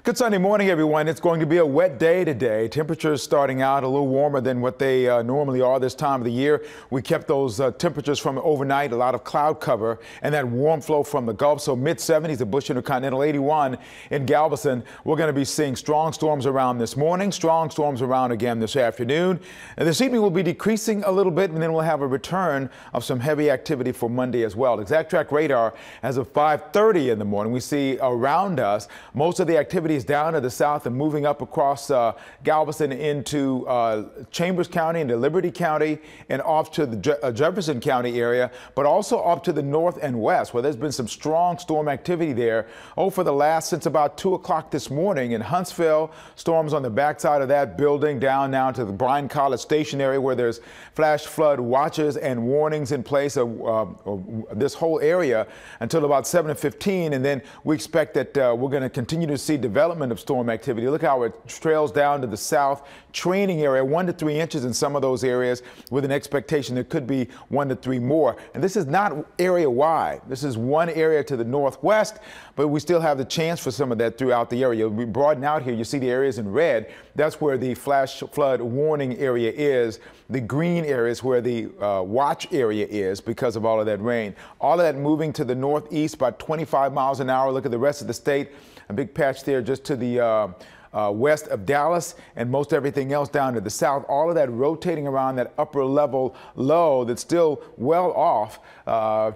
Good Sunday morning, everyone. It's going to be a wet day today. Temperatures starting out a little warmer than what they normally are this time of the year. We kept those temperatures from overnight, a lot of cloud cover and that warm flow from the Gulf. So mid-70s at Bush Intercontinental, 81 in Galveston. We're going to be seeing strong storms around this morning, strong storms around again this afternoon. And this evening will be decreasing a little bit, and then we'll have a return of some heavy activity for Monday as well. Exact track radar as of 5:30 in the morning, we see around us most of the activity is down to the south and moving up across Galveston into Chambers County, into Liberty County, and off to the Jefferson County area, but also up to the north and west, where there's been some strong storm activity there. For the last since about 2 o'clock this morning in Huntsville, storms on the backside of that building down now to the Bryan College Station area, where there's flash flood watches and warnings in place of this whole area until about 7:15, and then we expect that we're going to continue to see development of storm activity. Look how it trails down to the south training area, 1 to 3 inches in some of those areas, with an expectation there could be 1 to 3 more. And this is not area wide. This is one area to the northwest, but we still have the chance for some of that throughout the area. We broaden out here. You see the areas in red. That's where the flash flood warning area is. The green areas where the watch area is because of all of that rain. All of that moving to the northeast by 25 miles an hour. Look at the rest of the state. A big patch there just to the west of Dallas, and most everything else down to the south. All of that rotating around that upper level low that's still well off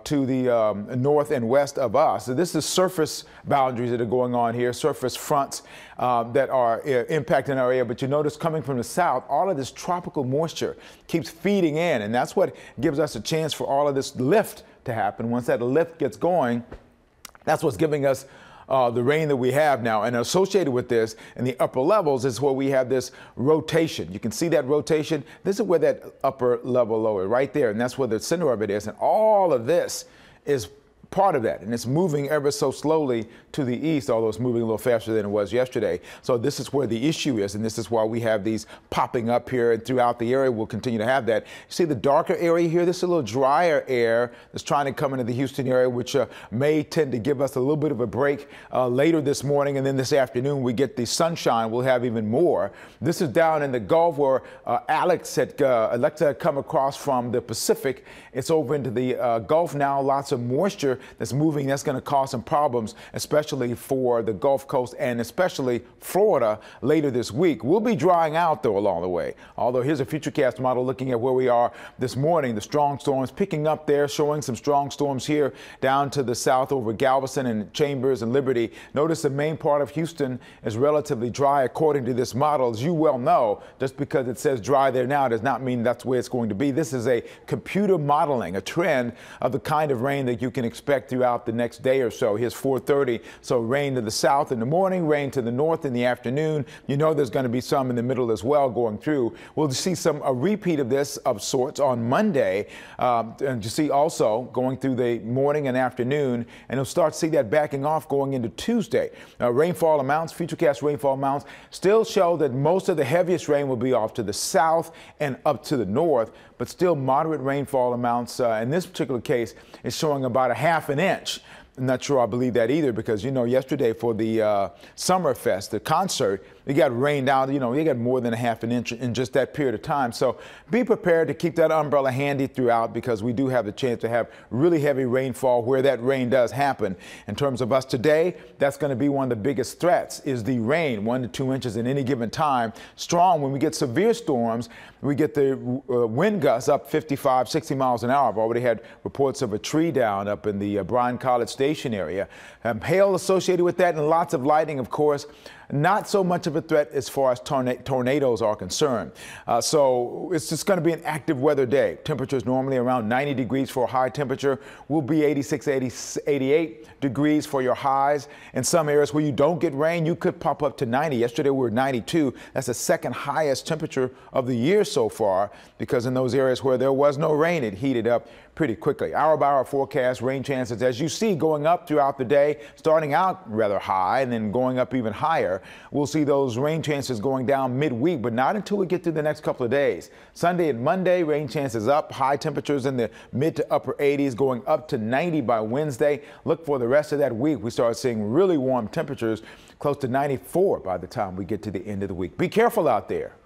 to the north and west of us. So this is surface boundaries that are going on here, surface fronts that are impacting our area. But you notice coming from the south, all of this tropical moisture keeps feeding in, and that's what gives us a chance for all of this lift to happen. Once that lift gets going, that's what's giving us the rain that we have now. And associated with this in the upper levels is where we have this rotation. You can see that rotation. This is where that upper level low is, right there. And that's where the center of it is. And all of this is part of that, and it's moving ever so slowly to the east, although it's moving a little faster than it was yesterday. So this is where the issue is, and this is why we have these popping up here and throughout the area. We'll continue to have that. You see the darker area here? This is a little drier air that's trying to come into the Houston area, which may tend to give us a little bit of a break later this morning, and then this afternoon we get the sunshine. We'll have even more. This is down in the Gulf where Alexa had come across from the Pacific. It's over into the Gulf now. Lots of moisture that's moving. That's going to cause some problems, especially for the Gulf Coast and especially Florida later this week. We'll be drying out, though, along the way. Although here's a Futurecast model looking at where we are this morning. The strong storms picking up there, showing some strong storms here down to the south over Galveston and Chambers and Liberty. Notice the main part of Houston is relatively dry according to this model. As you well know, just because it says dry there now does not mean that's where it's going to be. This is a computer modeling, a trend of the kind of rain that you can expect throughout the next day or so. Here's 4:30. So rain to the south in the morning, rain to the north in the afternoon. You know there's going to be some in the middle as well going through. We'll see a repeat of this of sorts on Monday. And you see also going through the morning and afternoon, and you'll start to see that backing off going into Tuesday. Rainfall amounts, Futurecast rainfall amounts still show that most of the heaviest rain will be off to the south and up to the north, but still moderate rainfall amounts. In this particular case, it's showing about a half an inch. I'm not sure I believe that either, because, you know, yesterday for the Summerfest, the concert, it got rained out. You know, you got more than a half an inch in just that period of time. So be prepared to keep that umbrella handy throughout, because we do have the chance to have really heavy rainfall where that rain does happen. In terms of us today, that's going to be one of the biggest threats is the rain, 1 to 2 inches in any given time. Strong when we get severe storms, we get the wind gusts up 55, 60 miles an hour. I've already had reports of a tree down up in the Bryan College Station area. Hail associated with that, and lots of lightning, of course. Not so much of a threat as far as tornadoes are concerned. So it's just going to be an active weather day. Temperatures normally around 90 degrees for a high temperature. Will be 86, 88 degrees for your highs. In some areas where you don't get rain, you could pop up to 90. Yesterday we were 92. That's the second highest temperature of the year so far, because in those areas where there was no rain, it heated up pretty quickly. Hour by hour forecast, rain chances, as you see, going up throughout the day, starting out rather high and then going up even higher. We'll see those rain chances going down midweek, but not until we get through the next couple of days. Sunday and Monday, rain chances up, high temperatures in the mid to upper 80s, going up to 90 by Wednesday. Look for the rest of that week. We start seeing really warm temperatures, close to 94 by the time we get to the end of the week. Be careful out there.